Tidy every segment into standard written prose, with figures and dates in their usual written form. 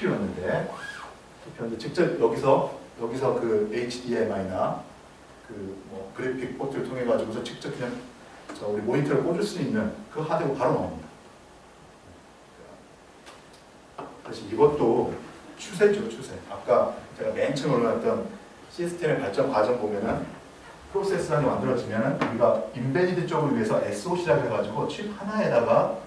CPU였는데 직접 여기서 그 HDMI나 그 뭐 그래픽 포트를 통해 가지고서 직접 그냥 우리 모니터를 꽂을 수 있는 그 하드가 바로 나옵니다. 그래서 이것도 추세죠, 추세. 아까 제가 맨 처음 올라갔던 시스템의 발전 과정 보면은 프로세서가 만들어지면은 우리가 인베디드 쪽을 위해서 SoC라고 해가지고 칩 하나에다가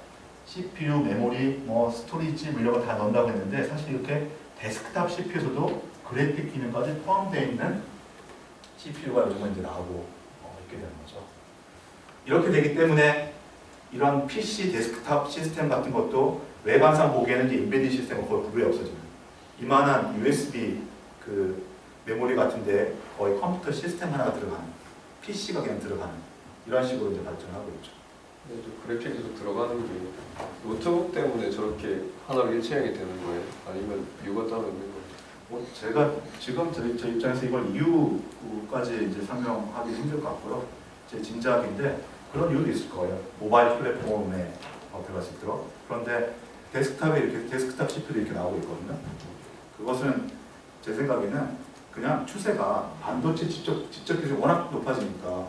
CPU, 메모리, 뭐 스토리지 이런 거 다 넣는다고 했는데 사실 이렇게 데스크탑 CPU에서도 그래픽 기능까지 포함되어 있는 CPU가 요즘은 이제 나오고 있게 되는 거죠. 이렇게 되기 때문에 이런 PC 데스크탑 시스템 같은 것도 외관상 보기에는 이제 인베디드 시스템은 거의 구별이 없어지는 이만한 USB 그 메모리 같은데 거의 컴퓨터 시스템 하나가 들어가는 PC가 그냥 들어가는 이런 식으로 이제 발전하고 있죠. 네, 그래픽에서 들어가는 게 노트북 때문에 저렇게 하나로 일체형이 되는 거예요? 아니면 이유가 따로 있는 거예요? 제가 지금 저 입장에서 이걸 이유까지 이제 설명하기 힘들 것 같고요. 제 짐작인데 그런 이유도 있을 거예요. 모바일 플랫폼에 들어갈 수 있도록. 그런데 데스크탑에 이렇게 데스크탑 CPU도 이렇게 나오고 있거든요. 그것은 제 생각에는 그냥 추세가 반도체 지적 기술이 워낙 높아지니까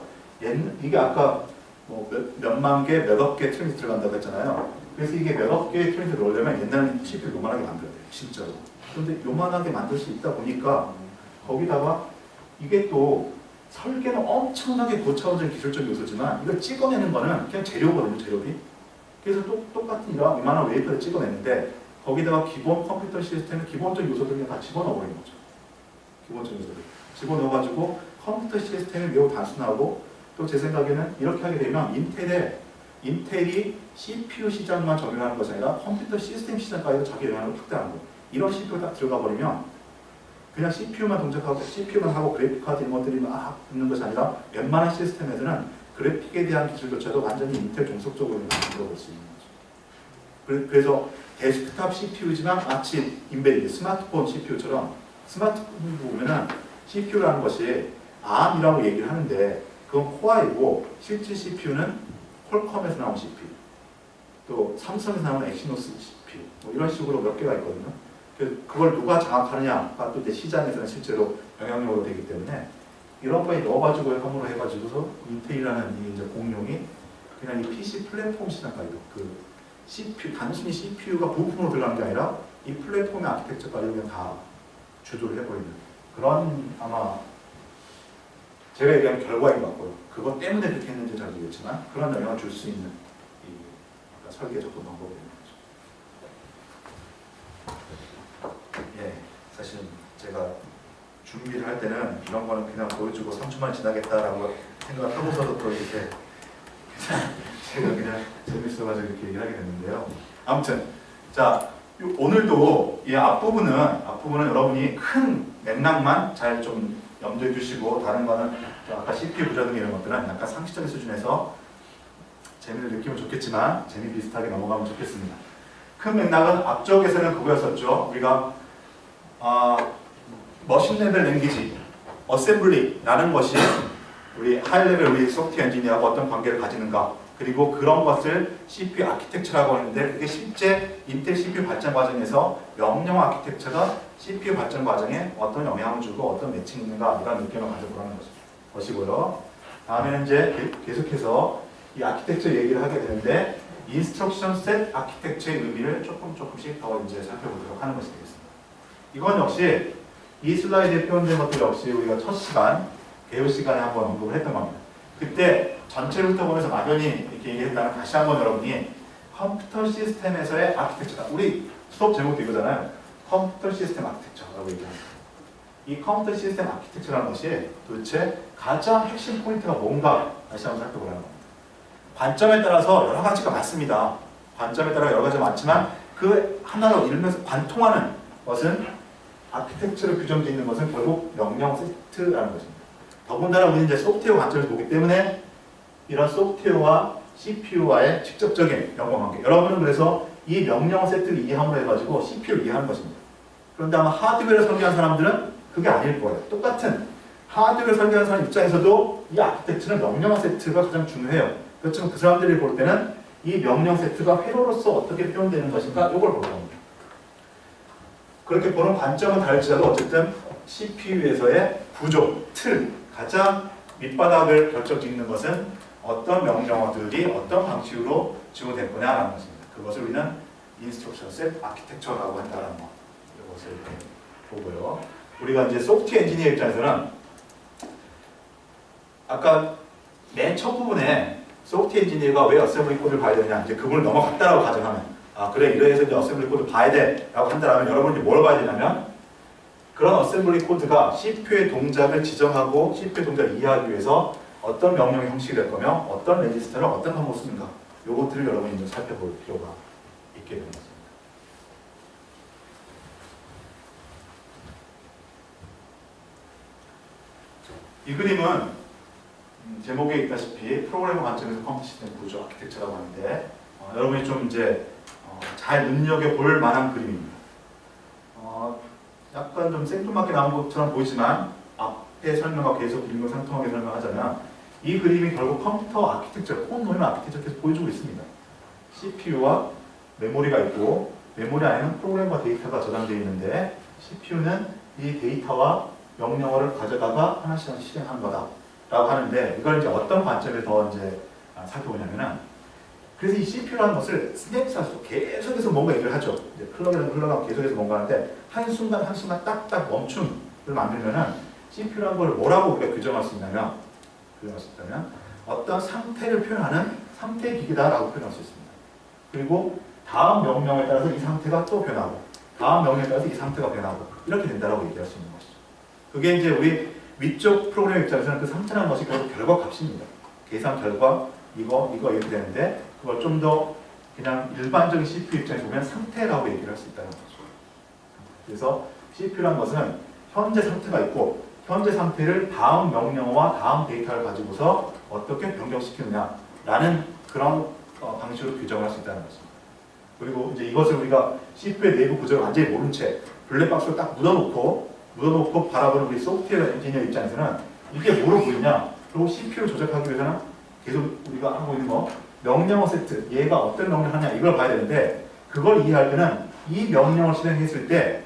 이게 아까 뭐 몇만 개, 몇억 개 트랜지스터 들어간다고 했잖아요. 그래서 이게 몇억 개의 트랜지스터 넣으려면 옛날에는 CPU 요만하게 만들어야 돼요. 실제로. 그런데 요만하게 만들 수 있다 보니까 거기다가 이게 또 설계는 엄청나게 고차원적인 기술적 요소지만 이걸 찍어내는 거는 그냥 재료거든요. 재료비. 그래서 똑같은 이만한 웨이퍼를 찍어내는데 거기다가 기본 컴퓨터 시스템의 기본적 요소들을 그냥 다 집어넣어버리는 거죠. 기본적 요소들. 집어넣어가지고 컴퓨터 시스템이 매우 단순하고 또 제 생각에는 이렇게 하게 되면 인텔이 CPU 시장만 적용하는 것이 아니라 컴퓨터 시스템 시장까지도 자기 영향을 확대하는 거예요. 이런 CPU가 딱 들어가 버리면 그냥 CPU만 동작하고 CPU만 하고 그래픽카드 이런 것들이 막 있는 것이 아니라 웬만한 시스템에서는 그래픽에 대한 기술조차도 완전히 인텔 종속적으로 만들어 볼 수 있는 거죠. 그래서 데스크탑 CPU지만 마치 인베디드 스마트폰 CPU처럼 스마트폰 보면은 CPU라는 것이 ARM이라고 얘기를 하는데 그건 코어이고 실제 CPU는 퀄컴에서 나온 CPU 또 삼성에서 나온 엑시노스 CPU 뭐 이런 식으로 몇 개가 있거든요. 그래서 그걸 누가 장악하느냐가 또 이제 시장에서는 실제로 영향력으로 되기 때문에 이런 거에 넣어가지고 함으로 해가지고서 인텔이라는 이 이제 공룡이 그냥 이 PC 플랫폼 시장까지도 그 CPU 단순히 CPU가 부품으로 들어가는 게 아니라 이 플랫폼의 아키텍처까지 그냥 다 주도를 해버리는 그런 아마 제가 얘기한 결과인 것 같고요. 그것 때문에 그렇게 했는지 잘 모르겠지만 그런 영향을 줄 수 있는 이 설계 접근 방법이 있는 거죠. 예, 사실 제가 준비를 할 때는 이런 거는 그냥 보여주고 3초만 지나겠다라고 생각을 하고서도 또 이렇게 제가 그냥 재밌어가지고 이렇게 얘기를 하게 됐는데요. 아무튼 자 오늘도 이 앞부분은 여러분이 큰 맥락만 잘 좀 염두해 주시고 다른 거는 아까 CPU 부자 등 이런 것들은 약간 상식적인 수준에서 재미를 느끼면 좋겠지만 재미 비슷하게 넘어가면 좋겠습니다. 큰 맥락은 앞쪽에서는 그거였었죠. 우리가 머신 레벨 랭귀지, 어셈블리라는 것이 우리 하이 레벨 우리 소프트웨어 엔지니어하고 어떤 관계를 가지는가 그리고 그런 것을 CPU 아키텍처라고 하는데 그게 실제 인텔 CPU 발전 과정에서 명령 아키텍처가 CPU 발전 과정에 어떤 영향을 주고 어떤 매칭이 있는가 이런 느낌을 가져보라는 것이고요. 다음에는 이제 계속해서 이 아키텍처 얘기를 하게 되는데 인스트럭션 셋 아키텍처의 의미를 조금씩 더 이제 살펴보도록 하는 것이 되겠습니다. 이건 역시 이 슬라이드에 표현된 것들 역시 우리가 첫 시간, 개요 시간에 한번 언급을 했던 겁니다. 그때 전체를 훑어보면서 막연히 이렇게 얘기했다면 다시 한번 여러분이 컴퓨터 시스템에서의 아키텍처다. 우리 수업 제목도 이거잖아요. 컴퓨터 시스템 아키텍처라고 얘기합니다. 이 컴퓨터 시스템 아키텍처라는 것이 도대체 가장 핵심 포인트가 뭔가 다시 한번 살펴보라는 겁니다. 관점에 따라서 여러 가지가 많습니다. 관점에 따라 여러 가지가 많지만 그 하나로 일면서 관통하는 것은 아키텍처로 규정되어 있는 것은 결국 명령 세트라는 것입니다. 더군다나 우리는 이제 소프트웨어 관점에서 보기 때문에 이런 소프트웨어와 CPU와의 직접적인 연관관계. 여러분은 그래서 이 명령 세트를 이해함으로 해가지고 CPU를 이해하는 것입니다. 그런데 아마 하드웨어를 설계한 사람들은 그게 아닐 거예요. 똑같은 하드웨어를 설계하는 사람 입장에서도 이 아키텍처는 명령 세트가 가장 중요해요. 그렇지만 그 사람들이 볼 때는 이 명령 세트가 회로로서 어떻게 표현되는 것인가 이걸 볼 겁니다. 그렇게 보는 관점은 다를지라도 어쨌든 CPU에서의 구조, 틀, 가장 밑바닥을 결정짓는 것은 어떤 명령어들이 어떤 방식으로 지원될 거냐라는 것입니다. 그것을 우리는 인스트럭션 셋 아키텍처라고 한다는 거. 이것을 이렇게 보고요. 우리가 이제 소프트웨어 엔지니어 입장에서는 아까 맨 첫 부분에 소프트웨어 엔지니어가 왜 어셈블리 코드를 봐야 되냐, 이제 그 부분을 넘어갔다라고 가정하면, 아 그래 이래서 이제 어셈블리 코드 봐야 돼라고 한다면 여러분이 뭘 봐야 되냐면, 그런 어셈블리 코드가 CPU의 동작을 지정하고 CPU의 동작을 이해하기 위해서 어떤 명령의 형식이 될 거며 어떤 레지스터를 어떤 방법으로 쓰는가, 요것들을 여러분이 좀 살펴볼 필요가 있게 됩니다. 이 그림은 제목에 있다시피 프로그래머 관점에서 컴퓨터 시스템 구조 아키텍처라고 하는데, 여러분이 좀 이제 잘 눈여겨볼 만한 그림입니다. 약간 좀 생뚱맞게 나온 것처럼 보이지만 앞에 설명과 계속 일맥상통하게 설명하자면, 이 그림이 결국 컴퓨터 아키텍처, 폰 놓이는 아키텍처를 계속 보여주고 있습니다. CPU와 메모리가 있고, 메모리 안에는 프로그램과 데이터가 저장되어 있는데, CPU는 이 데이터와 명령어를 가져다가 하나씩 하나씩 실행하는 거다라고 하는데, 이걸 이제 어떤 관점에서 더 이제 살펴보냐면은, 그래서 이 CPU라는 것을 스냅샷으로 계속해서 뭔가 얘기를 하죠. 이제 흘러가고 계속해서 뭔가 하는데, 한순간 한순간 딱딱 멈춤을 만들면은 CPU라는 걸 뭐라고 우리가 규정할 수 있다면 어떤 상태를 표현하는 상태 기기다라고 표현할 수 있습니다. 그리고 다음 명령에 따라서 이 상태가 또 변하고, 다음 명령에 따라서 이 상태가 변하고, 이렇게 된다라고 얘기할 수 있는 것이죠. 그게 이제 우리 위쪽 프로그램 입장에서는 그 상태라는 것이 결국 결과 값입니다. 계산 결과 이거 이렇게 되는데, 그걸 좀 더 그냥 일반적인 CPU 입장에서 보면 상태라고 얘기를 할 수 있다는 거죠. 그래서 CPU라는 것은 현재 상태가 있고, 현재 상태를 다음 명령어와 다음 데이터를 가지고서 어떻게 변경시키느냐라는 그런 방식으로 규정할 수 있다는 것입니다. 그리고 이제 이것을 우리가 CPU의 내부 구조를 완전히 모른 채 블랙박스로 딱 묻어놓고 바라보는 우리 소프트웨어 엔지니어 입장에서는 이게 뭐로 보이냐? 그리고 CPU를 조작하기 위해서는 계속 우리가 하고 있는 거, 명령어 세트, 얘가 어떤 명령을 하냐, 이걸 봐야 되는데, 그걸 이해할 때는 이 명령을 실행했을 때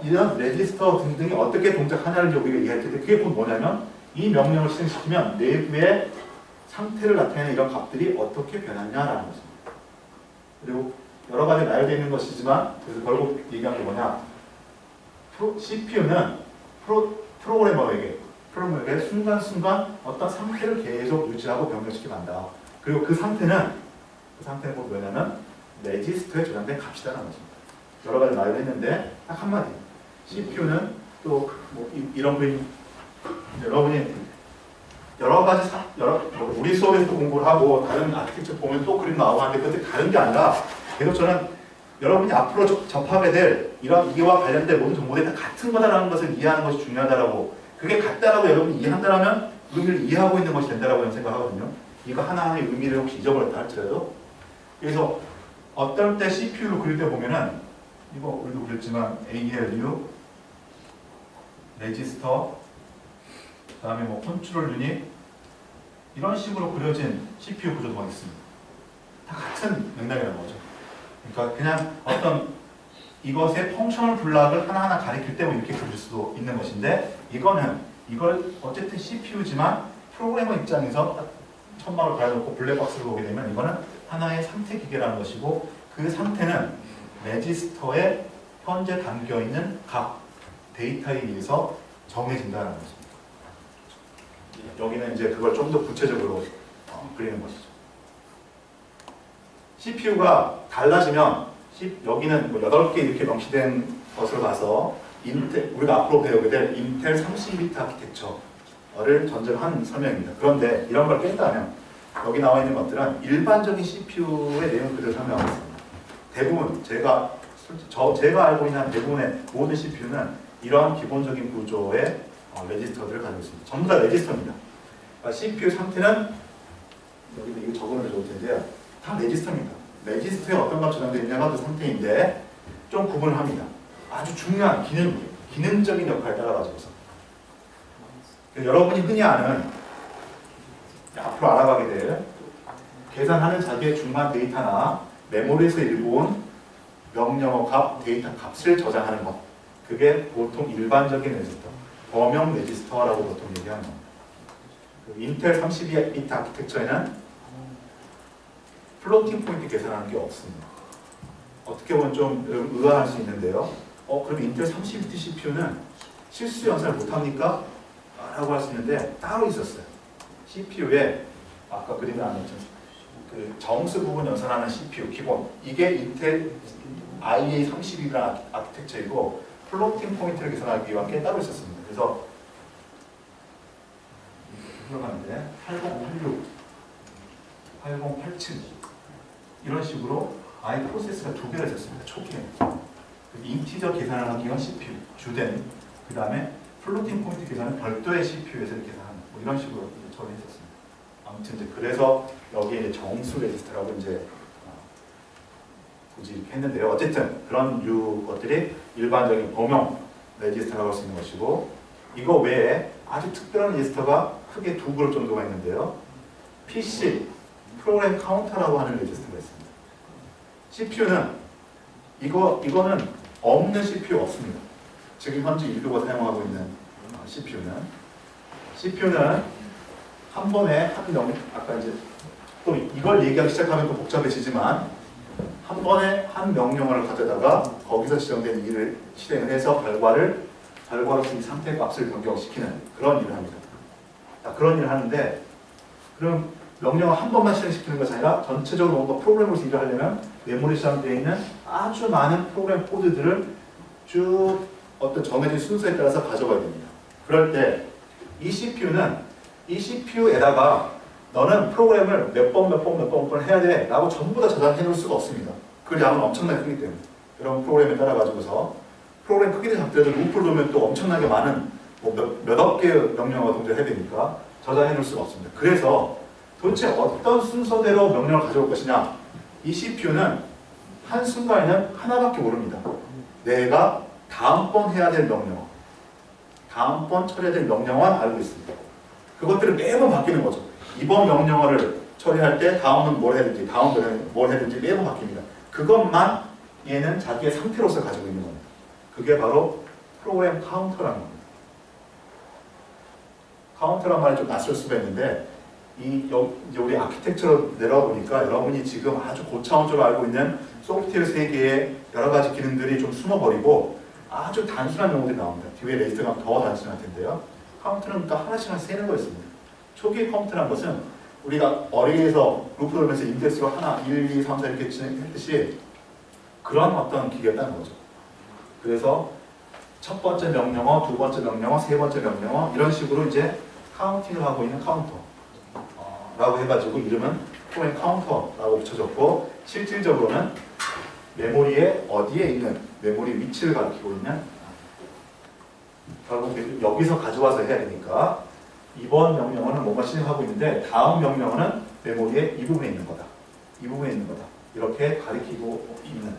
이런 레지스터 등등이 어떻게 동작하냐를 우리가 이해할 텐데, 그게 곧 뭐냐면, 이 명령을 실행시키면 내부의 상태를 나타내는 이런 값들이 어떻게 변하냐라는 것입니다. 그리고 여러 가지 나열되어 있는 것이지만, 그래서 결국 얘기한 게 뭐냐, CPU는 프로그래머에게 순간순간 어떤 상태를 계속 유지하고 변경시키면 한다. 그리고 그 상태는 곧 뭐냐면 레지스터에 저장된 값이라는 것입니다. 여러 가지 나열했는데 딱 한마디, CPU는 또 뭐 이런 그림, 여러분이 여러 가지 우리 수업에서도 공부를 하고 다른 아티텍처 보면 또 그림 나오고 하는데, 그것도 다른 게 아니라 계속 저는 여러분이 앞으로 접하게 될 이런 이와 관련된 모든 정보들이 다 같은 거다라는 것을 이해하는 것이 중요하다라고, 그게 같다라고 여러분이 이해한다라면 의미를 이해하고 있는 것이 된다라고 저는 생각하거든요. 이거 하나하나의 의미를 혹시 잊어버렸다 할지라도. 그래서 어떤 때 CPU를 그릴 때 보면은, 이거 우리도 그렸지만 ALU, 레지스터, 그 다음에 뭐 컨트롤 유닛, 이런 식으로 그려진 CPU 구조가 있습니다. 다 같은 맥락이라는 거죠. 그러니까 그냥 어떤 이것의 펑셔널 블락을 하나하나 가리킬 때 이렇게 그릴 수도 있는 것인데, 이걸 어쨌든 CPU지만 프로그래머 입장에서 딱 천막을 갈아놓고 블랙박스를 보게 되면 이거는 하나의 상태 기계라는 것이고, 그 상태는 레지스터에 현재 담겨있는 각 데이터에 의해서 정해진다는 것입니다. 여기는 이제 그걸 좀 더 구체적으로 그리는 것이죠. CPU가 달라지면, 여기는 뭐 8개 이렇게 명시된 것으로 봐서 우리가 앞으로 배우게 될 인텔 32비트 아키텍처를 전제한 설명입니다. 그런데 이런 걸 뺀다면 여기 나와 있는 것들은 일반적인 CPU의 내용 그대로 설명하겠습니다. 대부분 제가 알고 있는 대부분의 모든 CPU는 이러한 기본적인 구조의 레지스터들을 가지고 있습니다. 전부 다 레지스터입니다. 그러니까 CPU 상태는 여기도 이거 적으면 좋을 텐데요. 다 레지스터입니다. 레지스터에 어떤 값이 저장되어 있냐가 그 상태인데, 좀 구분을 합니다. 아주 중요한 기능적인 역할을 따라가지고서. 여러분이 흔히 아는, 앞으로 알아가게 될 계산하는 자기의 중간 데이터나 메모리에서 일본 명령어 값, 데이터 값을 저장하는 것. 그게 보통 일반적인 레지스터, 범용 레지스터라고 보통 얘기하는 겁니다. 그 인텔 32비트 아키텍처에는 플로팅 포인트 계산하는 게 없습니다. 어떻게 보면 좀 의아할 수 있는데요. 그럼 인텔 32비트 CPU는 실수 연산을 못합니까? 라고 할 수 있는데 따로 있었어요. CPU에 아까 그림에 안 넣었죠. 그 정수 부분 연산하는 CPU 기본 이게 인텔 IA32라는 아키텍처이고 플로팅 포인트를 계산하기 위한 게 따로 있었습니다. 그래서 흘러가는데 8086, 8087 이런 식으로 아예 프로세스가 두 개가 있었습니다. 초기에 인티저 계산을 하기 위한 CPU 주된 그 다음에 플로팅 포인트 계산은 별도의 CPU에서 계산하는 뭐 이런 식으로 처리했었습니다. 아무튼 이제 그래서 여기에 이제 정수 레지스터라고 이제 굳이 이렇게 했는데요. 어쨌든 그런 류 것들이 일반적인 범용 레지스터라고 할 수 있는 것이고 이거 외에 아주 특별한 레지스터가 크게 두 그룹 정도가 있는데요. PC 프로그램 카운터라고 하는 레지스터가 있습니다. CPU는 이거는 없는 CPU 없습니다. 지금 현재 인류가 사용하고 있는 CPU는 한 번에 아까 이제 또 이걸 얘기하기 시작하면 또 복잡해지지만 한 번에 한 명령어를 가져다가 거기서 지정된 일을 실행을 해서 결과로서 이 상태 값을 변경시키는 그런 일을 합니다. 그런 일을 하는데 그럼 명령어 한 번만 실행시키는 것이 아니라 전체적으로 뭔가 프로그램으로서 일을 하려면 메모리에 저장되어 있는 아주 많은 프로그램 코드들을 쭉 어떤 정해진 순서에 따라서 가져가야 됩니다. 그럴 때 이 CPU에다가 너는 프로그램을 몇 번 해야 돼 라고 전부 다 저장해 놓을 수가 없습니다. 그 양은 엄청나게 크기 때문에 여러분 프로그램에 따라 가지고서 프로그램 크기를 잡더라도 루프를 두면 또 엄청나게 많은 몇억 개의 명령어가 동작을 해야 되니까 저장해 놓을 수가 없습니다. 그래서 도대체 어떤 순서대로 명령을 가져올 것이냐 이 CPU는 한순간에는 하나밖에 모릅니다. 내가 다음번 해야 될 명령어 다음번 처리해야 될 명령어만 알고 있습니다. 그것들은 매번 바뀌는 거죠. 이번 명령어를 처리할 때 다음은 뭘 해야 될지 다음은 뭘 해야 될지 매번 바뀝니다. 그것만 얘는 자기의 상태로서 가지고 있는 겁니다. 그게 바로 프로그램 카운터라는 겁니다. 카운터란 말이 좀 낯설 수가 있는데 이제 우리 아키텍처로 내려보니까 여러분이 지금 아주 고차원적으로 알고 있는 소프트웨어 세계의 여러 가지 기능들이 좀 숨어버리고 아주 단순한 용어들이 나옵니다. 뒤에 레지스터가 더 단순할 텐데요. 카운트는 딱 하나씩 세는 거였습니다. 초기 카운트란 것은 우리가 어리에서 루프 돌면서 인덱스로 하나, 1, 2, 3, 4 이렇게 진행했듯이 그런 어떤 기계였다는 거죠. 그래서 첫 번째 명령어, 두 번째 명령어, 세 번째 명령어 이런 식으로 이제 카운팅을 하고 있는 카운터라고 해가지고 이름은 프로그램 카운터라고 붙여졌고 실질적으로는 메모리에 어디에 있는 메모리 위치를 가리키고 있는 결국 여기서 가져와서 해야 되니까 이번 명령어는 뭔가 실행하고 있는데 다음 명령어는 메모리의 이 부분에 있는 거다. 이 부분에 있는 거다. 이렇게 가리키고 있는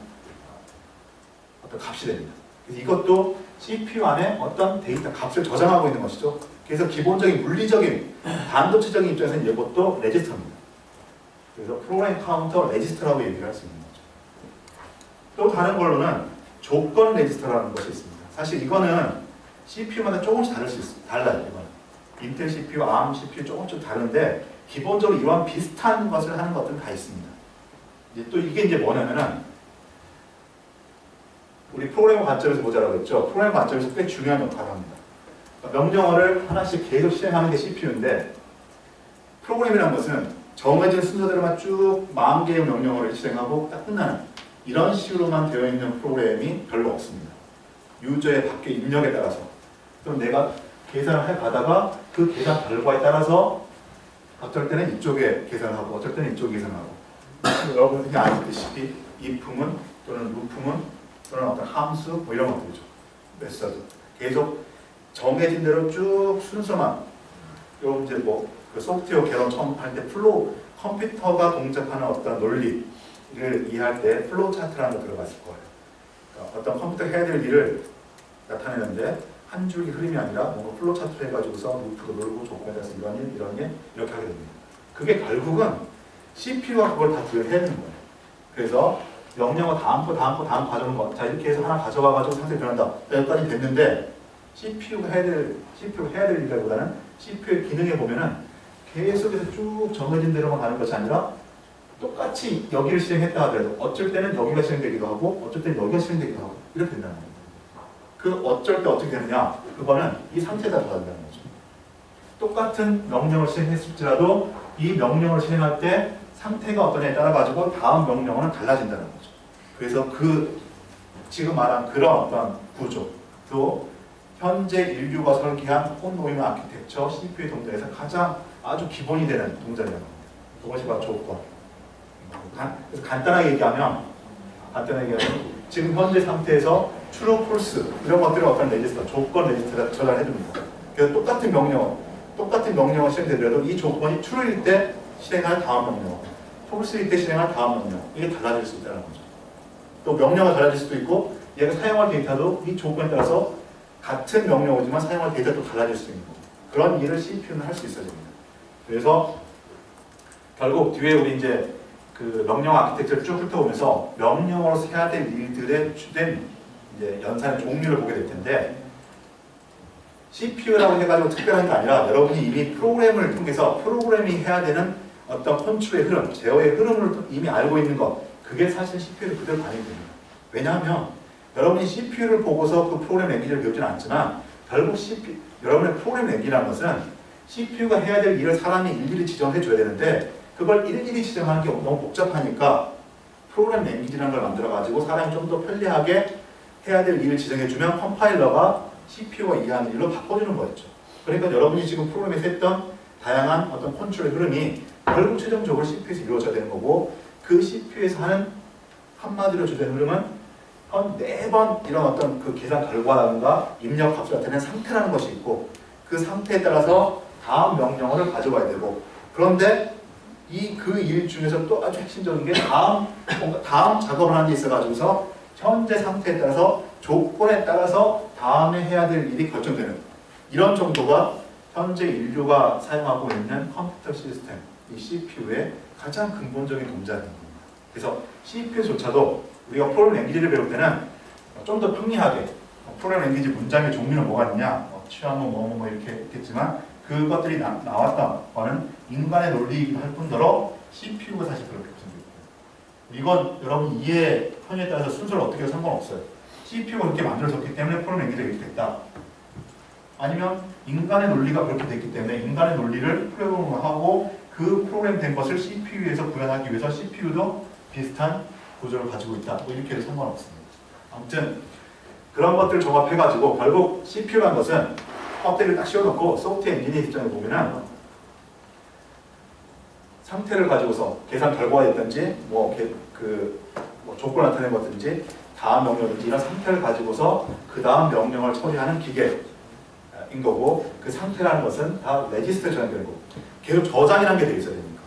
어떤 값이 됩니다. 그래서 이것도 CPU 안에 어떤 데이터 값을 저장하고 있는 것이죠. 그래서 기본적인 물리적인 반도체적인 입장에서는 이것도 레지스터입니다. 그래서 프로그램 카운터 레지스터라고 얘기를 할 수 있는 거죠. 또 다른 걸로는 조건 레지스터라는 것이 있습니다. 사실 이거는 CPU마다 조금씩 달라요. 이거는. 인텔 CPU, ARM CPU 조금씩 다른데 기본적으로 이러한 비슷한 것을 하는 것들은 다 있습니다. 이제 또 이게 이제 뭐냐면은 우리 프로그래머 관점에서 보자라고 했죠. 프로그래머 관점에서 꽤 중요한 역할을 합니다. 그러니까 명령어를 하나씩 계속 실행하는 게 CPU인데 프로그램이라는 것은 정해진 순서대로만 쭉 10,000개의 명령어를 실행하고 딱 끝나는 이런 식으로만 되어 있는 프로그램이 별로 없습니다. 유저의 밖에 입력에 따라서 그럼 내가 계산을 해가다가 그 계산 결과에 따라서 어떨 때는 이쪽에 계산하고 어떨 때는 이쪽에 계산하고 여러분들이 아시다시피 if은 또는 loop은 또는 어떤 함수 뭐 이런 것들이죠. 메서드 계속 정해진 대로 쭉 순서만 요 이제 뭐 그 소프트웨어 개론 처음 할 때 플로우 컴퓨터가 동작하는 어떤 논리를 이해할 때 플로우 차트라는 거 들어갔을 거예요. 그러니까 어떤 컴퓨터가 해야 될 일을 나타내는데 한 줄기 흐름이 아니라 뭔가 플로우 차트를 해가지고서 루프도 놀고 조건에 따라서 이런 일 이렇게 하게 됩니다. 그게 결국은 CPU가 그걸 다 구현해야 되는 거예요. 그래서 명령어 다음 거 가져오는 거. 자, 이렇게 해서 하나 가져와가지고 상태 변한다. 여기까지 됐는데 CPU가 해야 될 일보다는 CPU의 기능에 보면은 계속해서 쭉 정해진 대로만 가는 것이 아니라 똑같이 여기를 실행했다 하더라도 어쩔 때는 여기가 실행되기도 하고 어쩔 때는 여기가 실행되기도 하고 이렇게 된다는 거예요. 그 어쩔 때 어떻게 되느냐? 그거는 이 상태에 따라 다르다는 거죠. 똑같은 명령을 실행했을지라도 이 명령을 실행할 때 상태가 어떠냐에 따라 가지고 다음 명령어는 달라진다는 거죠. 그래서 그 지금 말한 그런 어떤 구조 또 현재 인류가 설계한 온노이먼 아키텍처 CPU의 동작에서 가장 아주 기본이 되는 동작이라는 겁니다. 그것이 바로 조건. 그래서 간단하게 얘기하면 지금 현재 상태에서 true, false 이런 것들을 어떤 레지스터, 조건 레지스터가 저장해 줍니다. 그래서 똑같은 명령어 실행되더라도 이 조건이 true일 때 실행할 다음 명령어, false일 때 실행할 다음 명령어 이게 달라질 수 있다는 거죠. 또 명령어가 달라질 수도 있고 얘가 사용할 데이터도 이 조건에 따라서 같은 명령어지만 사용할 데이터도 달라질 수 있는 거죠. 그런 일을 CPU는 할 수 있어야 됩니다. 그래서 결국 뒤에 우리 이제 그 명령 아키텍처를 쭉 훑어보면서 명령어로 해야 될 일들의 주된 이제 연산의 종류를 보게 될 텐데 CPU라고 해가지고 특별한 게 아니라 여러분이 이미 프로그램을 통해서 프로그램이 해야 되는 어떤 컨트롤의 흐름, 제어의 흐름을 이미 알고 있는 것 그게 사실 CPU를 그대로 반영이 됩니다. 왜냐하면 여러분이 CPU를 보고서 그 프로그램 랭귀지를 배우지는 않지만 결국 여러분의 프로그램 랭귀지라는 것은 CPU가 해야 될 일을 사람이 일일이 지정해 줘야 되는데 그걸 일일이 지정하는 게 너무 복잡하니까 프로그램 랭귀지라는 걸 만들어가지고 사람이 좀 더 편리하게 해야 될 일을 지정해주면 컴파일러가 CPU가 이해하는 일로 바꿔주는 거였죠. 그러니까 여러분이 지금 프로그램에서 했던 다양한 어떤 컨트롤의 흐름이 결국 최종적으로 CPU에서 이루어져야 되는 거고 그 CPU에서 하는 한마디로 주된 흐름은 한 4번 이런 어떤 그 계산 결과라든가 입력 값을 나타내는 상태라는 것이 있고 그 상태에 따라서 다음 명령어를 가져와야 되고 그런데 그 일 중에서 또 아주 핵심적인 게 다음 작업을 하는 데 있어가지고서 현재 상태에 따라서 조건에 따라서 다음에 해야 될 일이 결정되는 이런 정도가 현재 인류가 사용하고 있는 컴퓨터 시스템, 이 CPU의 가장 근본적인 동작인 겁니다. 그래서 CPU조차도 우리가 프로그램 랭귀지를 배울 때는 좀 더 평이하게 프로그램 랭귀지 문장의 종류는 뭐가 있냐 취하면 뭐 이렇게 있겠지만 그것들이 나왔던 거는 인간의 논리이기도 할 뿐더러 CPU가 사실 그렇게 구성되어 있고요. 이건 여러분 이해 편의에 따라서 순서를 어떻게 해도 상관없어요. CPU가 그렇게 만들어졌기 때문에 프로그램 랭귀지가 이렇게 됐다. 아니면 인간의 논리가 그렇게 됐기 때문에 인간의 논리를 프로그램을 하고 그 프로그램 된 것을 CPU에서 구현하기 위해서 CPU도 비슷한 구조를 가지고 있다. 뭐 이렇게 해도 상관없습니다. 아무튼 그런 것들을 종합해가지고 결국 CPU라는 것은 껍데기를 딱 씌워놓고 소프트웨어 엔지니어 입장에 보면은 상태를 가지고서 계산 결과였든지 뭐 조건을 나타낸 것든지 다음 명령이든지 이런 상태를 가지고서 그 다음 명령을 처리하는 기계인 거고 그 상태라는 것은 다 레지스터에 저장되는 거고 계속 저장이라는 게 되어 있어야 됩니다.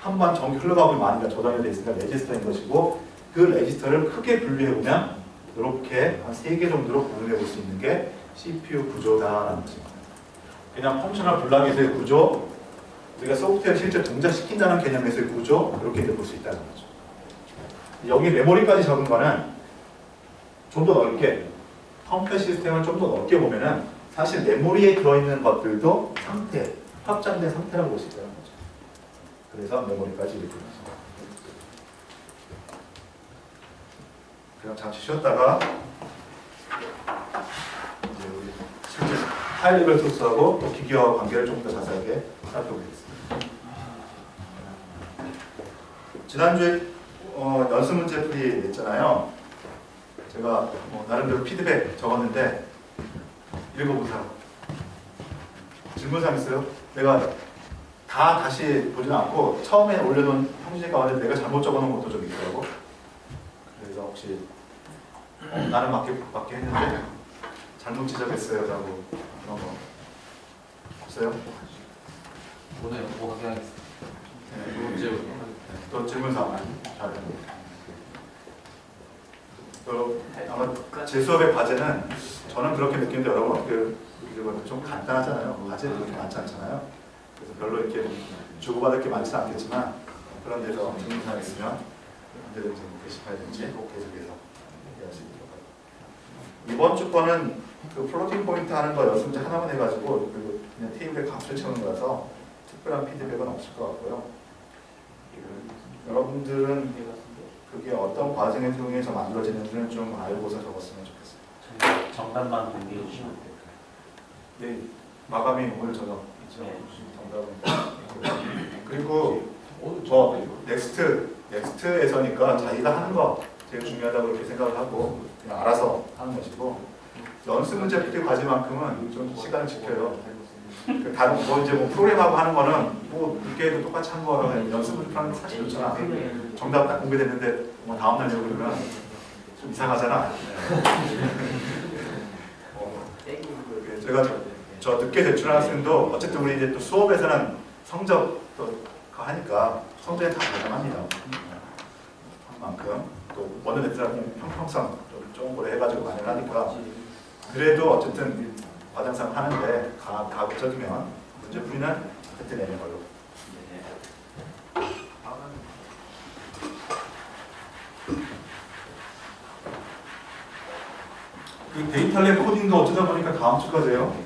한번 전기 흘러가고 많으니까 저장이 되어 있으니까 레지스터인 것이고 그 레지스터를 크게 분류해보면 이렇게 한 3개 정도로 구분해 볼 수 있는 게 CPU 구조다라는 것입니다. 그냥 펑셔널 블락에서의 구조, 우리가 소프트웨어를 실제 동작시킨다는 개념에서의 구조 이렇게 볼 수 있다는 거죠. 여기 메모리까지 적은 거는 좀 더 넓게 컴퓨터 시스템을 좀 더 넓게 보면은 사실 메모리에 들어있는 것들도 상태, 확장된 상태라고 볼 수 있다는 거죠. 그래서 메모리까지 이렇게 됩니다. 그냥 잠시 쉬었다가 이제 우리 실제 하이 레벨 소스하고 또 기계와 관계를 좀 더 자세하게 살펴보겠습니다. 지난주에 연습 문제 풀이 냈잖아요. 제가 나름대로 피드백 적었는데 읽어보세요. 질문사항 있어요? 내가 다시 보지는 않고 처음에 올려놓은 형식 가운데 내가 잘못 적어놓은 것도 좀 있더라고. 그래서 혹시 나는 맞게 했는데 잘못 지적했어요 라고 그런 거 없어요? 오늘 뭐 하게 하겠습니다. 네, 또 질문사항 또 아마 제 수업의 과제는 저는 그렇게 느끼는데 여러분 어떻게 느끼고 좀 간단하잖아요. 과제는 그렇게 많지 않잖아요. 그래서 별로 이렇게 주고받을 게 많지 않겠지만 그런 데서 질문사항 있으면 언제든지 게시판이든지 꼭 계속해서 이해할 수 있도록 하고. 이번 주 거는 그 플로팅 포인트 하는 거 연습문제 하나만 해가지고 그리고 그냥 테이블에 값을 채우는 거라서 특별한 피드백은 없을 것 같고요. 여러분들은 그게 어떤 과정에 통해서 만들어지는지는 좀 알고서 적었으면 좋겠어요. 정답만 공개해 주시면 될까요? 네, 마감이 오늘 저녁 있죠. 네. 정답은. 그리고 오늘 넥스트에서니까 자기가 하는 거 제일 중요하다고 이렇게 생각을 하고 그냥 알아서 하는 것이고 연습 문제 풀이 과제만큼은 좀 시간을 지켜요. 그 다른 뭐 이제 뭐 프로그램하고 하는 거는 뭐 늦게도 똑같이 한 거랑 연습 문제 하는 거 사실 좋잖아. 정답 딱 공개됐는데 뭐 다음 날 내고 그러면 좀 이상하잖아. 제가 저 늦게 제출한 학생도 어쨌든 우리 이제 또 수업에서는 성적도 하니까 성적에 다 가능합니다. 한 만큼 또 원하는 애들하고 형평성 좀 좋은 거를 해가지고 많이 하니까 그래도 어쨌든 과정상 하는데 가급적이면 문제 풀이는 그때 내는 걸로. 그 데이터 랩 코딩도 어쩌다 보니까 다음 주까지예요.